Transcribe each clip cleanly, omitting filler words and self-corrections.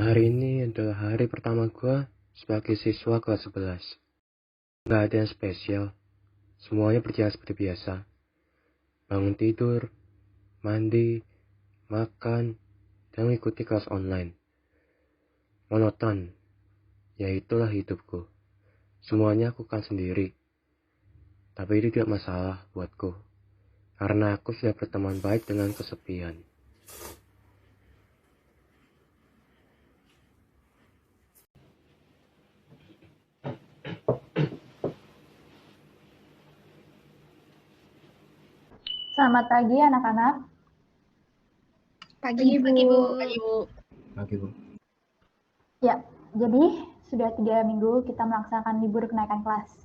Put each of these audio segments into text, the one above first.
Hari ini adalah hari pertama gue sebagai siswa kelas 11. Gak ada yang spesial. Semuanya berjalan seperti biasa. Bangun tidur, mandi, makan, dan mengikuti kelas online. Monoton. Ya itulah hidupku. Semuanya aku kan sendiri. Tapi itu tidak masalah buatku. Karena aku sudah berteman baik dengan kesepian. Selamat pagi anak-anak. Pagi, Bu. Pagi, Bu. Pagi, Bu. Ya, jadi sudah 3 minggu kita melaksanakan libur kenaikan kelas.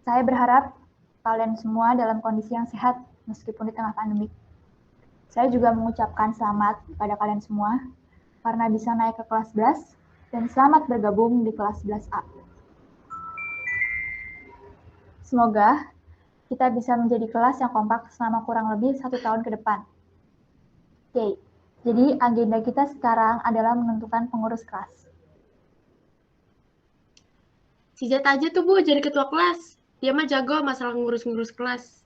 Saya berharap kalian semua dalam kondisi yang sehat meskipun di tengah pandemi. Saya juga mengucapkan selamat kepada kalian semua karena bisa naik ke kelas 11 dan selamat bergabung di kelas 11A. Semoga kita bisa menjadi kelas yang kompak selama kurang lebih 1 tahun ke depan. Oke, jadi agenda kita sekarang adalah menentukan pengurus kelas. Si Zat aja tuh, Bu, jadi ketua kelas. Dia mah jago masalah ngurus-ngurus kelas.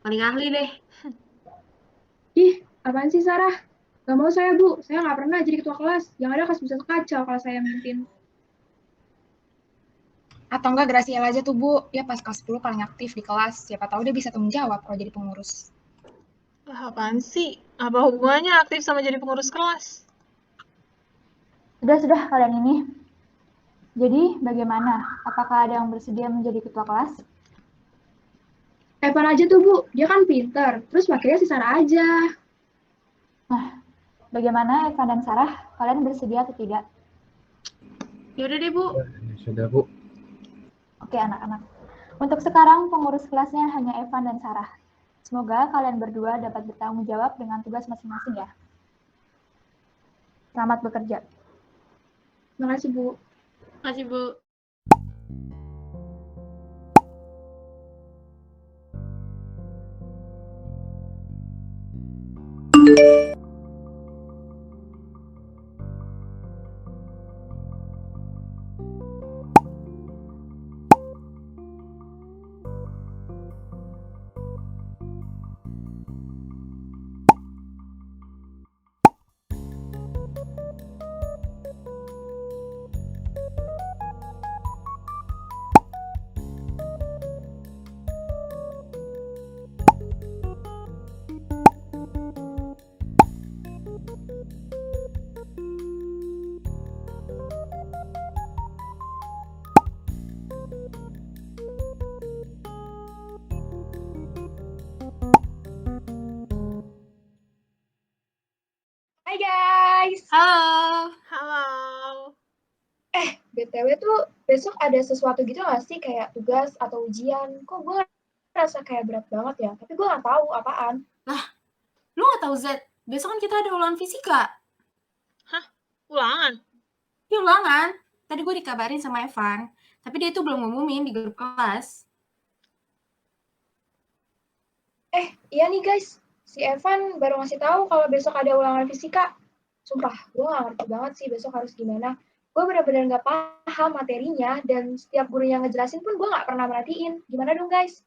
Paling ahli deh. Ih, apaan sih, Sarah? Gak mau saya, Bu. Saya nggak pernah jadi ketua kelas. Yang ada kelas bisa kacau kalau saya mimpin. Atau enggak Graciela aja tuh, Bu. Dia pas kelas 10 paling aktif di kelas. Siapa tahu dia bisa tanggung jawab kalau jadi pengurus. Apaan sih? Apa hubungannya aktif sama jadi pengurus kelas? Sudah kalian ini. Jadi, bagaimana? Apakah ada yang bersedia menjadi ketua kelas? Evan aja tuh, Bu. Dia kan pinter. Terus wakilnya si Sarah aja. Nah, bagaimana Evan dan Sarah? Kalian bersedia atau tidak? Yaudah deh, Bu. Sudah, Bu. Oke, anak-anak. Untuk sekarang, pengurus kelasnya hanya Evan dan Sarah. Semoga kalian berdua dapat bertanggung jawab dengan tugas masing-masing ya. Selamat bekerja. Makasih, Bu. Makasih, Bu. Hai guys! Halo. Halo. BTW tuh besok ada sesuatu gitu nggak sih? Kayak tugas atau ujian. Kok gue ngerasa kayak berat banget ya? Tapi gue nggak tahu apaan. Lu gak tahu, Zat? Besok kan kita ada ulangan fisika. Ulangan? Iya, ulangan. Tadi gue dikabarin sama Evan. Tapi dia tuh belum ngumumin di grup kelas. Iya nih guys. Si Evan baru ngasih tahu kalau besok ada ulangan fisika. Sumpah, gue nggak ngerti banget sih besok harus gimana. Gue benar-benar nggak paham materinya dan setiap guru yang ngejelasin pun gue nggak pernah merhatiin. Gimana dong guys?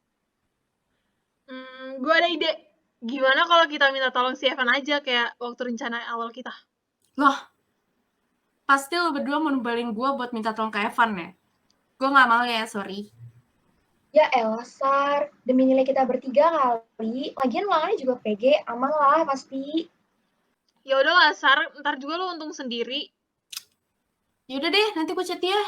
Gue ada ide. Gimana kalau kita minta tolong si Evan aja kayak waktu rencana awal kita? Loh, pasti lo berdua mau numbalin gue buat minta tolong ke Evan ya? Gue gak mau ya, sorry. Ya elah, Sar. Demi nilai kita bertiga kali. Lagian ulangannya juga PG, aman lah pasti. Ya udahlah, Sar. Ntar juga lo untung sendiri. Yaudah deh, nanti gue chat dia.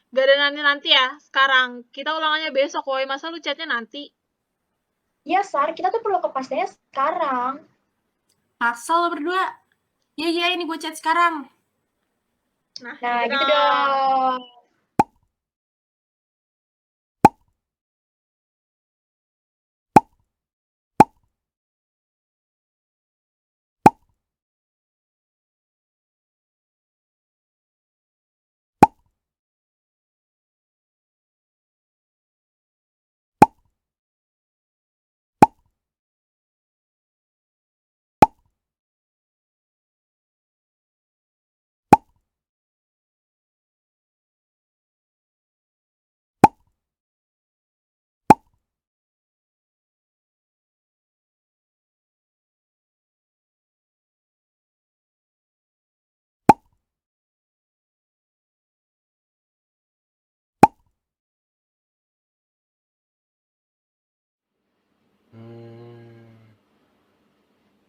Gak ada nanti-nanti ya. Sekarang. Kita ulangannya besok, woy. Masa lu chatnya nanti? Ya, Sar. Kita tuh perlu kepastiannya sekarang. Paksa lo berdua. Iya, ini gue chat sekarang. Nah gitu dong.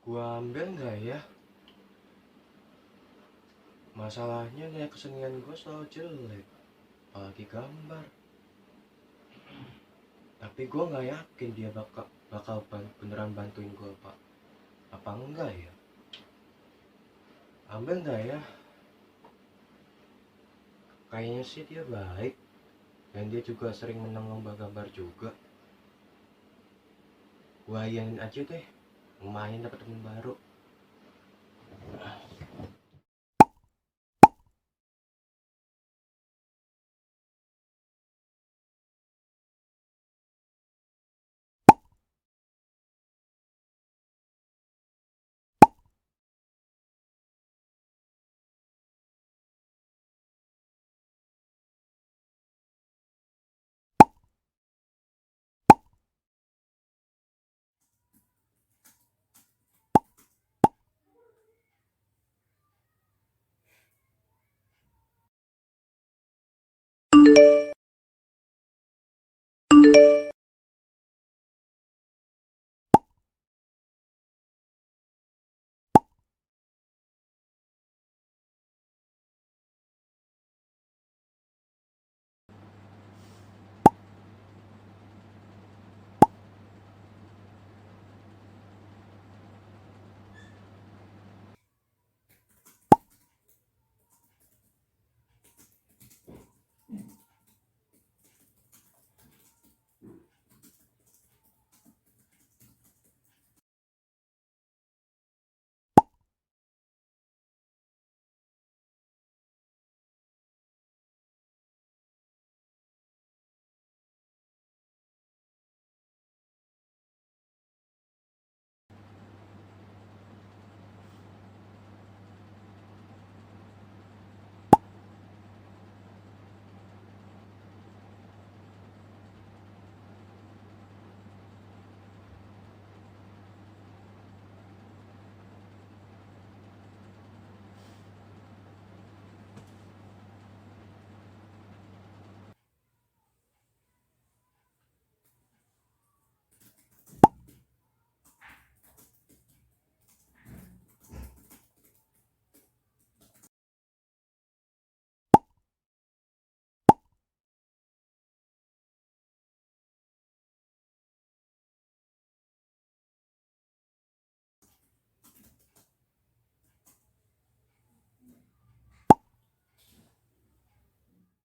Gua ambil nggak ya? Masalahnya nilai kesenian gua selalu jelek, apalagi gambar. Tapi gua nggak yakin dia bakal beneran bantuin gua apa enggak ya? Ambil nggak ya? Kayaknya sih dia baik, dan dia juga sering menang lomba gambar juga. Gua iyain aja deh, lumayan dapat teman baru.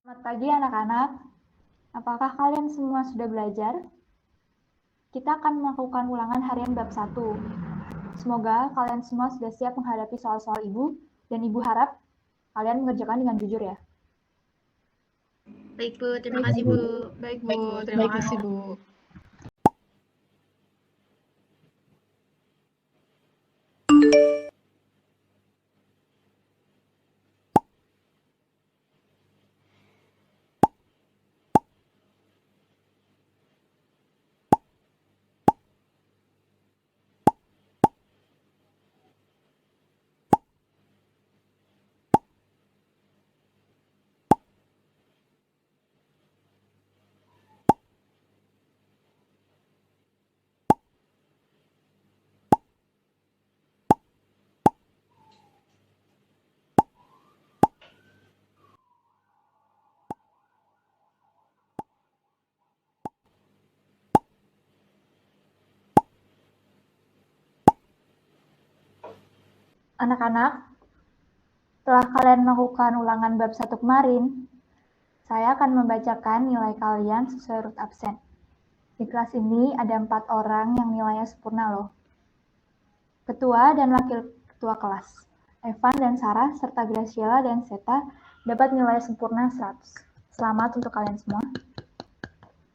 Selamat pagi anak-anak. Apakah kalian semua sudah belajar? Kita akan melakukan ulangan harian bab 1. Semoga kalian semua sudah siap menghadapi soal-soal ibu, dan ibu harap kalian mengerjakan dengan jujur ya. Baik, Bu. Terima kasih, Bu. Baik, Bu. Terima kasih, Bu. Anak-anak, setelah kalian melakukan ulangan bab 1 kemarin, saya akan membacakan nilai kalian sesuai urut absen. Di kelas ini ada 4 orang yang nilainya sempurna loh. Ketua dan wakil ketua kelas, Evan dan Sarah, serta Graciela dan Seta dapat nilai sempurna 100. Selamat untuk kalian semua.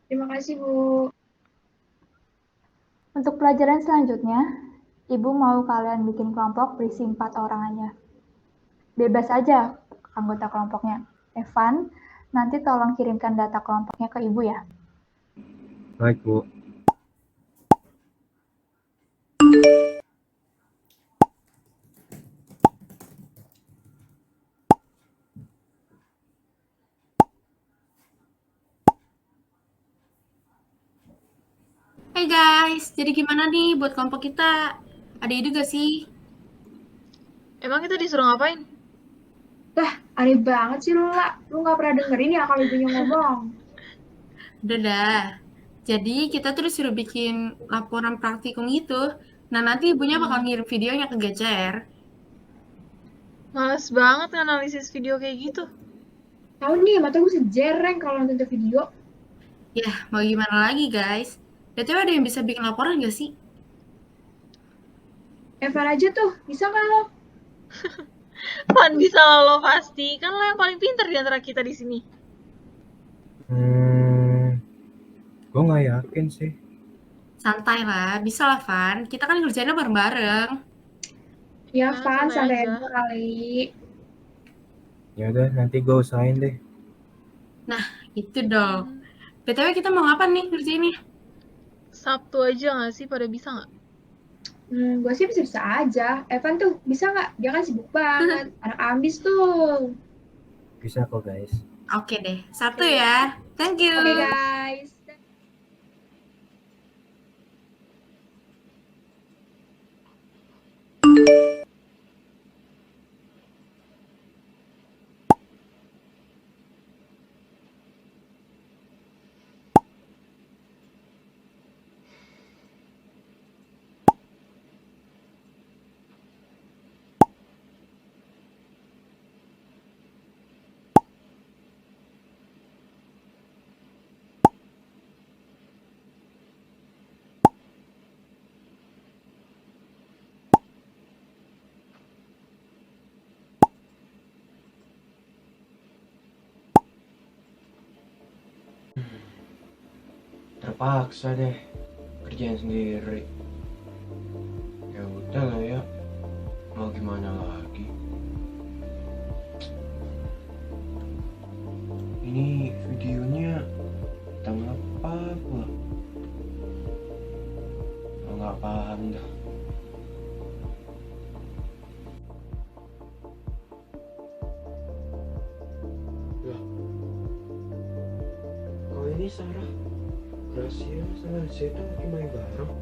Terima kasih, Bu. Untuk pelajaran selanjutnya, Ibu mau kalian bikin kelompok berisi 4 orang aja. Bebas aja anggota kelompoknya. Evan, nanti tolong kirimkan data kelompoknya ke Ibu ya. Baik, Bu. Hey guys, jadi gimana nih buat kelompok kita? Ada ide gak sih? Emang kita disuruh ngapain? Aneh banget sih lu, La. Lu nggak pernah dengerin ya kalau ibunya ngomong. Udah dah. Jadi kita tuh disuruh bikin laporan praktikum gitu. Nah nanti ibunya bakal ngirim videonya ke GCR. Males banget nganalisis video kayak gitu. Tahu nih, mata gue sejereng kalau nonton itu video. Ya mau gimana lagi guys. BTW ada yang bisa bikin laporan gak sih? Evan aja tuh, bisa nggak lo? Pan bisa lo pasti, kan lo yang paling pintar di antara kita di sini. Gue nggak yakin sih. Santai lah, bisa lah Van. Kita kan ngerjainnya bareng-bareng. Ya, Ah, Van, santai santai aja. aja kali. Ya udah, nanti gue usahain deh. Itu dong. BTW kita mau apa nih ngerjainnya? Sabtu aja nggak sih, pada bisa nggak? Gue sih bisa-bisa aja. Evan tuh, bisa nggak? Dia kan sibuk banget. Anak ambis tuh. Bisa kok guys. Oke deh, Sabtu ya. Thank you. Oke, guys. Terpaksa deh kerjaan sendiri. Ya udah lah ya, mau gimana lagi. Ini videonya tentang apa pula? Nggak paham dah. Lah, kok ini Sarah, Gracia sama Zeta lagi main bareng?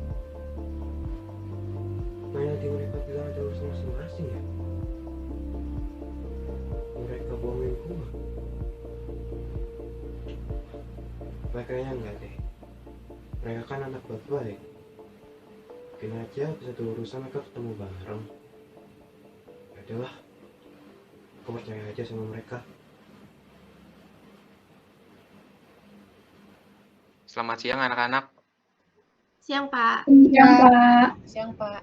Kayak di mereka bilang ada urusan masing-masing ya? Mereka bohongin gua. Kayaknya enggak deh. Mereka kan anak baik-baik. Mungkin aja bisa ada urusan mereka ketemu bareng. Ya udahlah, aku percaya aja sama mereka. Selamat siang anak-anak. Siang Pak. Iya, Pak. Siang, Pak.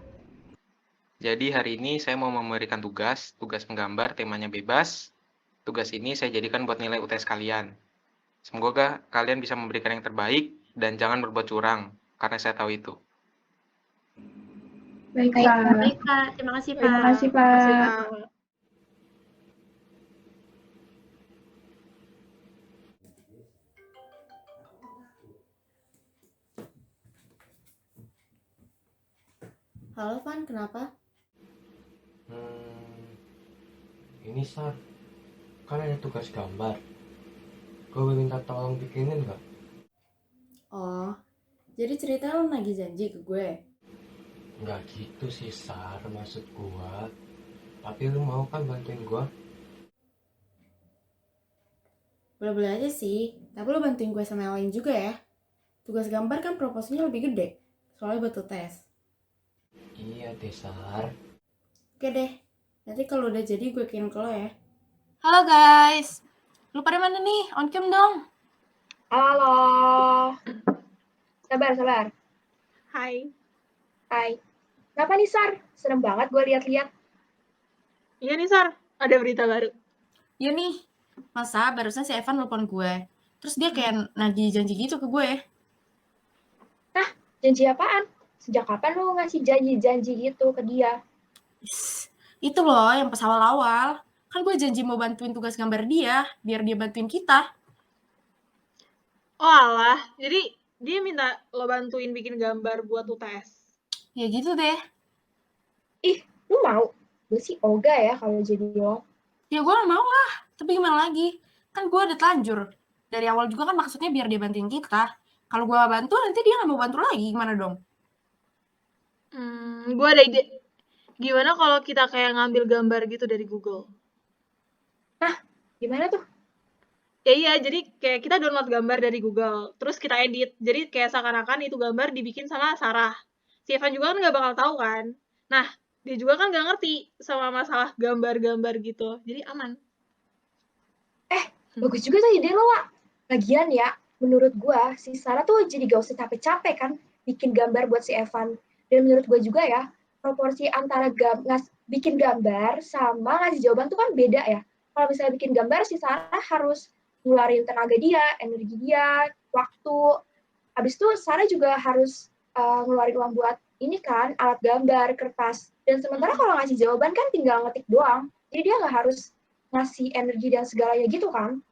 Jadi hari ini saya mau memberikan tugas menggambar, temanya bebas. Tugas ini saya jadikan buat nilai UTS kalian. Semoga kalian bisa memberikan yang terbaik dan jangan berbuat curang, karena saya tahu itu. Baik, Pak. Baik Pak, terima kasih Pak. Terima kasih, Pak. Makasih, Pak. Halo Van, kenapa? Ini Sar, kan ada tugas gambar. Gue boleh minta tolong bikinin gak? Oh, jadi cerita lo nagih janji ke gue. Nggak gitu sih Sar, maksud gua. Tapi lu mau kan bantuin gua? Boleh-boleh aja sih, tapi lo bantuin gue sama yang lain juga ya. Tugas gambar kan proporsinya lebih gede, soalnya buat tes. Iya deh Sar. Oke deh, nanti kalau udah jadi gue kirim ke lo ya. Halo guys, lu pada mana nih? On cam dong. Halo. Sabar. Hai. Hai. Kenapa nih, Sar? Serem banget gue lihat-lihat. Iya nih, Sar. Ada berita baru. Iya nih, masa barusan si Evan nelfon gue. Terus dia kayak nagih janji gitu ke gue. Janji apaan? Sejak kapan lu ngasih janji-janji gitu ke dia? Itu loh yang pas awal-awal. Kan gue janji mau bantuin tugas gambar dia, biar dia bantuin kita. Oh alah, jadi dia minta lo bantuin bikin gambar buat UTS. Ya gitu deh. Ih, lu mau? Gue sih ogah ya kalau jadi lo. Ya gue gak mau lah, tapi gimana lagi? Kan gue udah telanjur. Dari awal juga kan maksudnya biar dia bantuin kita. Kalau gue bantu nanti dia gak mau bantu lagi, gimana dong? Gue ada ide. Gimana kalau kita kayak ngambil gambar gitu dari Google? Gimana tuh? Ya iya, jadi kayak kita download gambar dari Google, terus kita edit. Jadi kayak seakan-akan itu gambar dibikin sama Sarah. Si Evan juga kan nggak bakal tahu kan. Nah, dia juga kan nggak ngerti sama masalah gambar-gambar gitu. Jadi aman. Bagus juga tuh ide lo, Wak. Lagian ya, menurut gua, si Sarah tuh jadi gak usah capek-capek kan bikin gambar buat si Evan. Dan menurut gua juga ya, proporsi antara bikin gambar sama ngasih jawaban tuh kan beda ya. Kalau misalnya bikin gambar, si Sarah harus ngeluarin tenaga dia, energi dia, waktu. Habis itu Sarah juga harus ngeluarin uang buat ini kan, alat gambar, kertas. Dan sementara kalau ngasih jawaban kan tinggal ngetik doang. Jadi dia nggak harus ngasih energi dan segalanya gitu kan.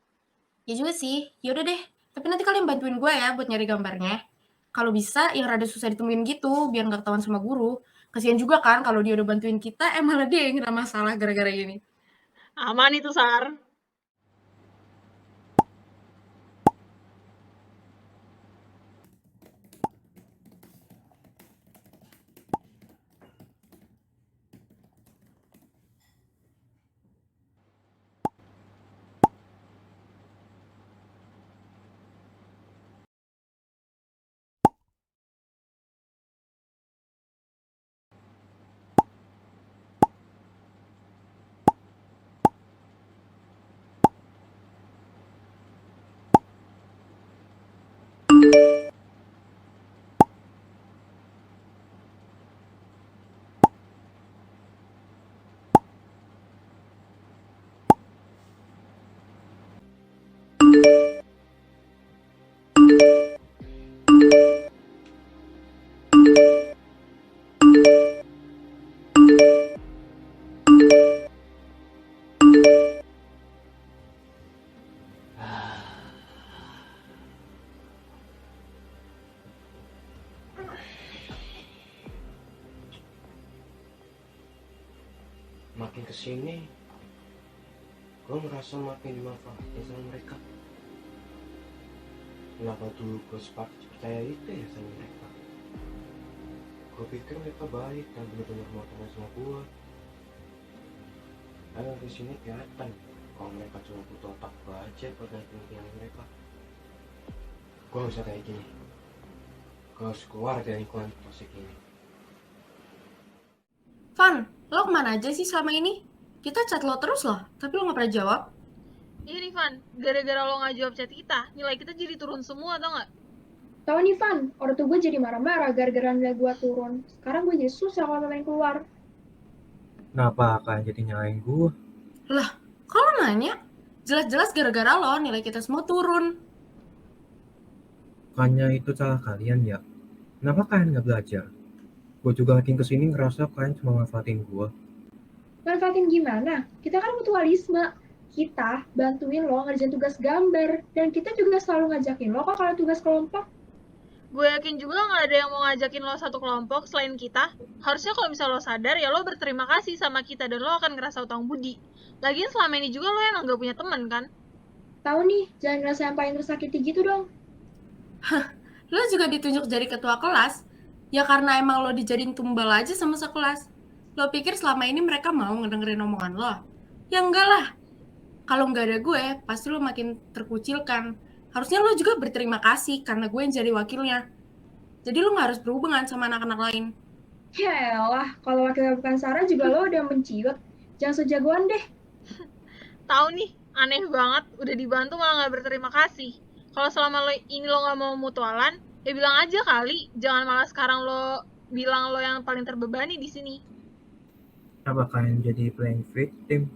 Ya juga sih, yaudah deh. Tapi nanti kalian bantuin gue ya buat nyari gambarnya. Kalau bisa yang rada susah ditemuin gitu, biar nggak ketahuan sama guru. Kasian juga kan kalau dia udah bantuin kita, malah dia yang kena masalah gara-gara ini. Aman itu, Sar. Makin kesini, gue ngerasa makin dimanfaatin sama mereka. Kenapa dulu gue percaya itu ya sama mereka? Gue pikir mereka baik dan benar-benar mau teman sama gue. Ayo di sini kelihatan kalau mereka cuma butuh otak gue aja buat naikin mereka. Gue gak usah kayak gini. Gue harus keluar dari lingkungan toksik ini. Van, lo kemana aja sih selama ini? Kita chat lo terus loh, tapi lo gak pernah jawab. Iya nih, Van. Gara-gara lo nggak jawab chat kita, nilai kita jadi turun semua, tau nggak? Tahu nih Van, orang tua gue jadi marah-marah gara-gara nilai gue turun. Sekarang gue jadi susah kalau main keluar. Kenapa kalian jadi nyalain gue? Lah, kalau nanya, jelas-jelas gara-gara lo nilai kita semua turun. Bukannya itu salah kalian ya? Kenapa kalian gak belajar? Gue juga makin kesini ngerasa kalian cuma manfaatin gue. Manfaatin gimana? Kita kan mutualisme. Kita bantuin lo ngerjain tugas gambar. Dan kita juga selalu ngajakin lo kok kalau tugas kelompok. Gue yakin juga nggak ada yang mau ngajakin lo satu kelompok selain kita. Harusnya kalau misalnya lo sadar, ya lo berterima kasih sama kita dan lo akan ngerasa utang budi. Lagian selama ini juga lo emang gak punya teman kan? Tahu nih, jangan ngerasa yang paling tersakiti gitu dong. Lo juga ditunjuk jadi ketua kelas, ya karena emang lo dijadiin tumbal aja sama sekelas. Lo pikir selama ini mereka mau ngedengerin omongan lo? Ya enggak lah. Kalau nggak ada gue, pasti lo makin terkucilkan. Harusnya lo juga berterima kasih karena gue yang jadi wakilnya. Jadi lo nggak harus berhubungan sama anak-anak lain. Yaelah, kalau wakilnya bukan Sarah juga lo udah menciut. Jangan sejagoan deh. Tahu nih, aneh banget. Udah dibantu malah nggak berterima kasih. Kalau selama ini lo nggak mau mutualan, ya bilang aja kali. Jangan malah sekarang lo bilang lo yang paling terbebani di sini. Kenapa kalian jadi playing victim?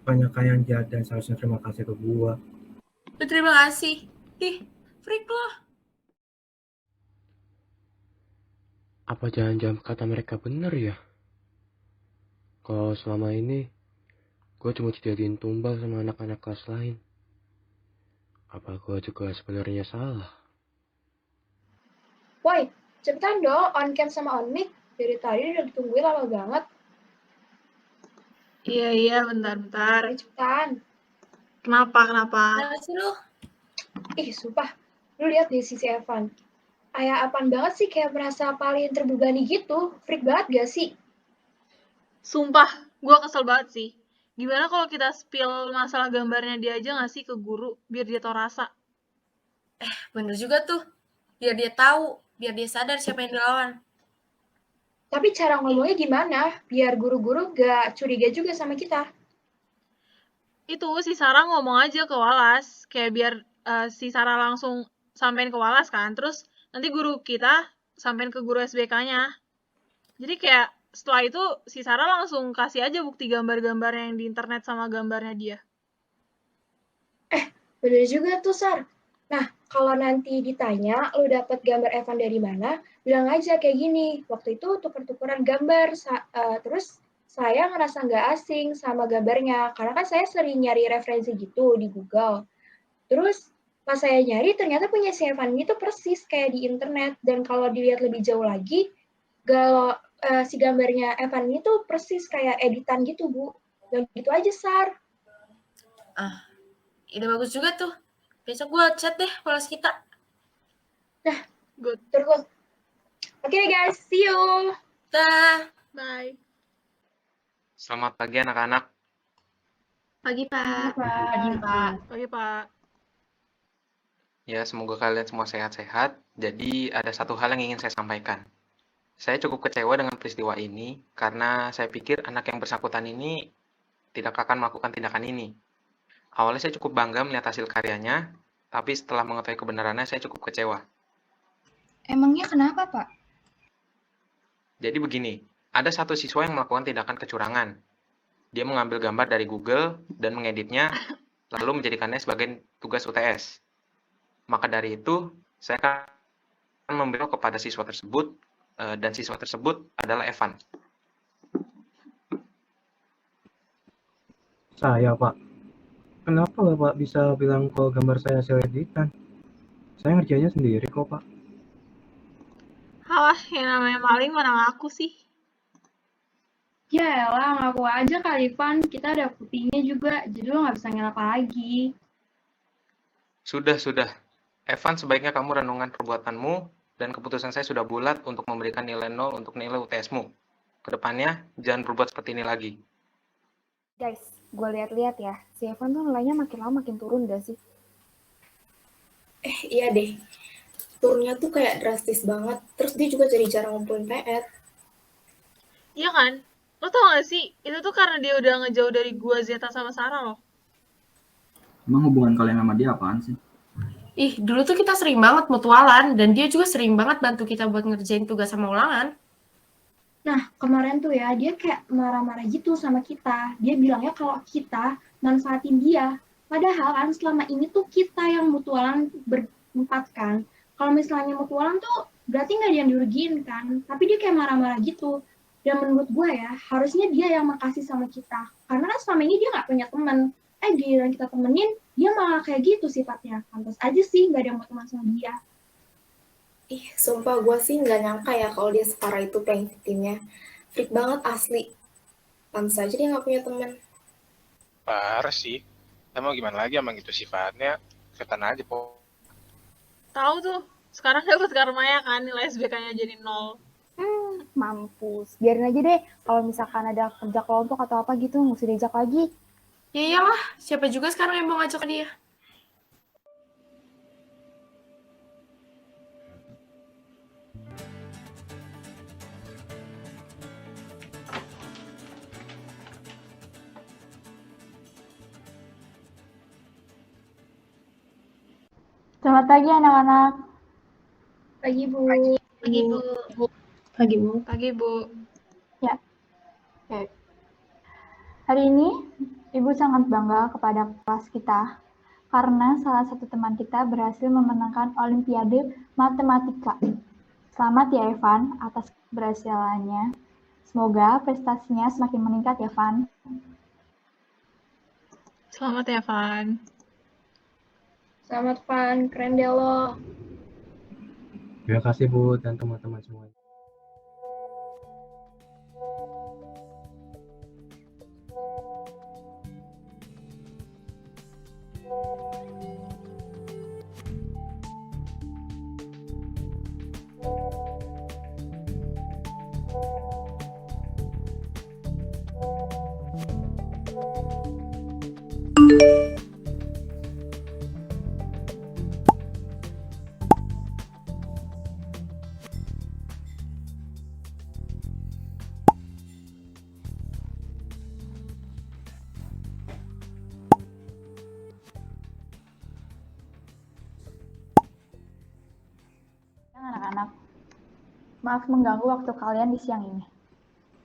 Banyak kalian jahat dan seharusnya terima kasih ke gue. Berterima kasih. Ih, freak lo. Apa jangan-jangan kata mereka bener ya? Kalau selama ini gue cuma dijadiin tumbal sama anak-anak kelas lain. Apa gue juga sebenarnya salah? Woi, cepetan dong on cam sama on mic. Dari tadi udah ditungguin lama banget. Iya, bentar. Ayo cepetan. Kenapa? Kenapa sih lo? Ih, sumpah. Lu lihat di sisi Evan. Kayak apaan banget sih, kayak merasa paling terbebani gitu. Freak banget gak sih? Sumpah, gue kesel banget sih. Gimana kalau kita spill masalah gambarnya dia aja nggak sih ke guru, biar dia tau rasa? Bener juga tuh. Biar dia tahu, biar dia sadar siapa yang dilawan. Tapi cara ngomongnya gimana? Biar guru-guru gak curiga juga sama kita. Itu si Sarah ngomong aja ke Walas, kayak biar si Sarah langsung sampein ke Walas kan, terus nanti guru kita sampein ke guru SBK-nya. Jadi kayak setelah itu si Sarah langsung kasih aja bukti gambar-gambarnya yang di internet sama gambarnya dia. Bener juga tuh, Sar. Nah, kalau nanti ditanya, lo dapet gambar Evan dari mana, bilang aja kayak gini, waktu itu tuker-tukeran gambar, terus saya ngerasa nggak asing sama gambarnya, karena kan saya sering nyari referensi gitu di Google. Terus pas saya nyari, ternyata punya si Evan ini tuh persis kayak di internet, dan kalau dilihat lebih jauh lagi, kalau si gambarnya Evan ini tuh persis kayak editan gitu, Bu. Dan gitu aja, Sar. Ide bagus juga tuh. Besok gue chat deh kelas kita. Good. Terus, oke guys, see you. Dah. Bye. Selamat pagi anak-anak. Pagi, Pak. Pagi, Pak. Oke, Pak. Ya, semoga kalian semua sehat-sehat. Jadi, ada satu hal yang ingin saya sampaikan. Saya cukup kecewa dengan peristiwa ini karena saya pikir anak yang bersangkutan ini tidak akan melakukan tindakan ini. Awalnya saya cukup bangga melihat hasil karyanya, tapi setelah mengetahui kebenarannya saya cukup kecewa. Emangnya kenapa, Pak? Jadi begini, ada satu siswa yang melakukan tindakan kecurangan. Dia mengambil gambar dari Google dan mengeditnya, lalu menjadikannya sebagai tugas UTS. Maka dari itu, saya akan memberitahu kepada siswa tersebut, dan siswa tersebut adalah Evan. Saya, Pak. Kenapa Bapak bisa bilang kalau gambar saya hasil editan? Saya ngerjainnya sendiri kok, Pak. Halah, yang namanya maling mana ngaku sih? Ya elah, ngaku aja kali, Van. Kita ada buktinya juga, jadi lo nggak bisa ngelak lagi. Sudah. Evan, sebaiknya kamu renungkan perbuatanmu, dan keputusan saya sudah bulat untuk memberikan nilai 0 untuk nilai UTS-mu. Kedepannya, jangan berbuat seperti ini lagi. Guys, gue lihat-lihat ya, si Evan tuh nilainya makin lama makin turun gak sih? Iya deh, turunnya tuh kayak drastis banget. Terus dia juga jadi jarang ngumpulin PR. Iya kan? Lo tau gak sih, itu tuh karena dia udah ngejauh dari gua, Zeta, sama Sarah loh. Emang hubungan kalian sama dia apaan sih? Ih, dulu tuh kita sering banget mutualan, dan dia juga sering banget bantu kita buat ngerjain tugas sama ulangan. Nah, kemarin tuh ya, dia kayak marah-marah gitu sama kita. Dia bilangnya kalau kita manfaatin dia. Padahal kan selama ini tuh kita yang mutualan berempat kan. Kalau misalnya mutualan tuh berarti nggak ada yang dirugiin kan. Tapi dia kayak marah-marah gitu. Dan menurut gue ya, harusnya dia yang makasih sama kita. Karena kan selama ini dia nggak punya teman. Giliran kita temenin, dia malah kayak gitu sifatnya. Pantas aja sih nggak ada yang mau teman sama dia. Ih, sumpah gue sih nggak nyangka ya kalau dia separah itu playing victimnya. Freak banget asli. Pantas aja dia nggak punya teman. Parah sih. Emang gimana lagi, emang gitu sifatnya. Setan aja, po. Tahu tuh, sekarang dapat karmanya kan, nilai SBK-nya jadi 0. Mampus. Biarin aja deh, kalau misalkan ada kerja kelompok atau apa gitu, nggak usah diajak lagi. Ya iyalah, siapa juga sekarang yang mau ngajak dia? Selamat pagi anak-anak. Pagi, Bu. Pagi, Bu. Pagi, Bu. Pagi, Bu. Ya. Oke. Hari ini Ibu sangat bangga kepada kelas kita karena salah satu teman kita berhasil memenangkan Olimpiade Matematika. Selamat ya Evan atas keberhasilannya. Semoga prestasinya semakin meningkat ya Van. Selamat ya, Van. Selamat, Van. Keren deh lo. Terima kasih Bu dan teman-teman semuanya. Maaf mengganggu waktu kalian di siang ini.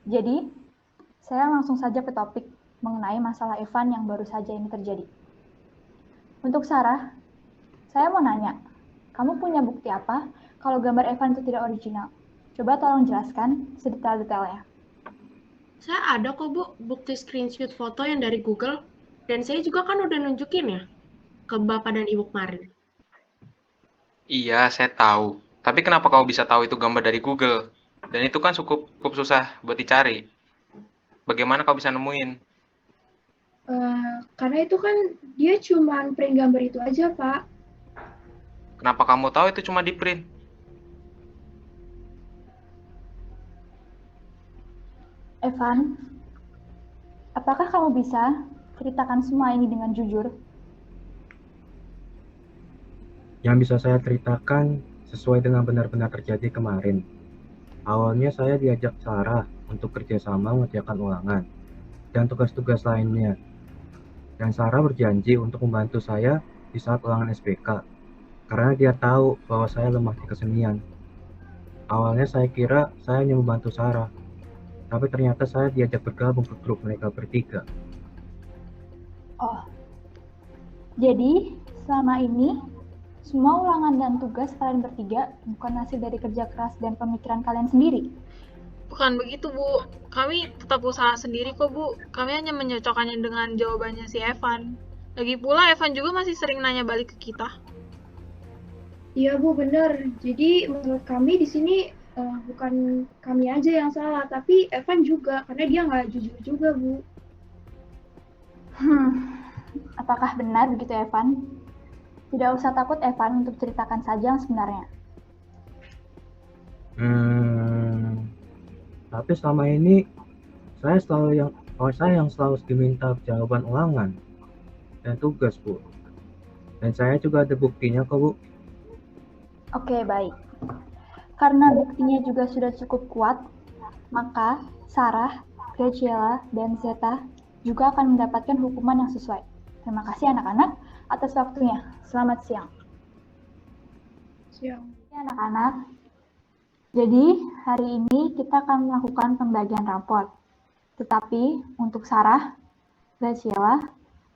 Jadi, saya langsung saja ke topik mengenai masalah Evan yang baru saja ini terjadi. Untuk Sarah, saya mau nanya, kamu punya bukti apa kalau gambar Evan itu tidak original? Coba tolong jelaskan sedetail-detailnya. Saya ada kok, Bu, bukti screenshot foto yang dari Google. Dan saya juga kan udah nunjukin ya ke Bapak dan Ibu kemarin. Iya, saya tahu. Tapi kenapa kamu bisa tahu itu gambar dari Google? Dan itu kan cukup susah buat dicari. Bagaimana kau bisa nemuin? Karena itu kan dia cuma print gambar itu aja, Pak. Kenapa kamu tahu itu cuma di print? Evan, apakah kamu bisa ceritakan semua ini dengan jujur? Yang bisa saya ceritakan sesuai dengan benar-benar terjadi kemarin. Awalnya saya diajak Sarah untuk kerjasama mengerjakan ulangan dan tugas-tugas lainnya. Dan Sarah berjanji untuk membantu saya di saat ulangan SPK, karena dia tahu bahwa saya lemah di kesenian. Awalnya saya kira saya hanya membantu Sarah, tapi ternyata saya diajak bergabung ke grup mereka bertiga. Oh, jadi selama ini semua ulangan dan tugas kalian bertiga bukan hasil dari kerja keras dan pemikiran kalian sendiri? Bukan begitu, Bu. Kami tetap usaha sendiri kok, Bu. Kami hanya menyocokkannya dengan jawabannya si Evan. Lagi pula Evan juga masih sering nanya balik ke kita. Iya, Bu, benar. Jadi menurut kami di sini bukan kami aja yang salah, tapi Evan juga, karena dia nggak jujur juga, Bu. Apakah benar begitu, Evan? Tidak usah takut, Evan, untuk ceritakan saja yang sebenarnya. Tapi selama ini saya yang selalu diminta jawaban ulangan dan tugas, Bu. Dan saya juga ada buktinya kok, Bu. Oke, baik. Karena buktinya juga sudah cukup kuat, maka Sarah, Graciela, dan Zeta juga akan mendapatkan hukuman yang sesuai. Terima kasih anak-anak atas waktunya. Selamat siang. Siang. Anak-anak, jadi hari ini kita akan melakukan pembagian raport. Tetapi untuk Sarah, Graciela,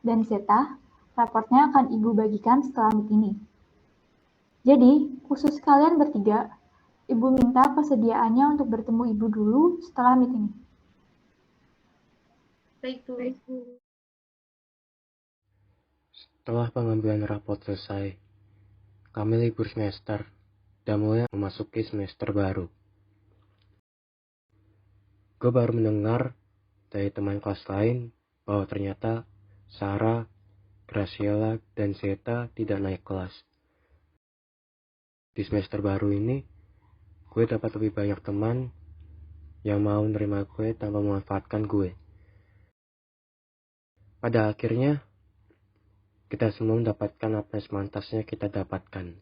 dan Zeta, raportnya akan Ibu bagikan setelah meet ini. Jadi, khusus kalian bertiga, Ibu minta kesediaannya untuk bertemu Ibu dulu setelah meet ini. Baik, Bu. Setelah pengambilan raport selesai, kami libur semester dan mulai memasuki semester baru. Gue baru mendengar dari teman kelas lain bahwa ternyata Sarah, Graciela, dan Zeta tidak naik kelas. Di semester baru ini, gue dapat lebih banyak teman yang mau nerima gue tanpa memanfaatkan gue. Pada akhirnya, kita semua mendapatkan apa yang semantasnya kita dapatkan.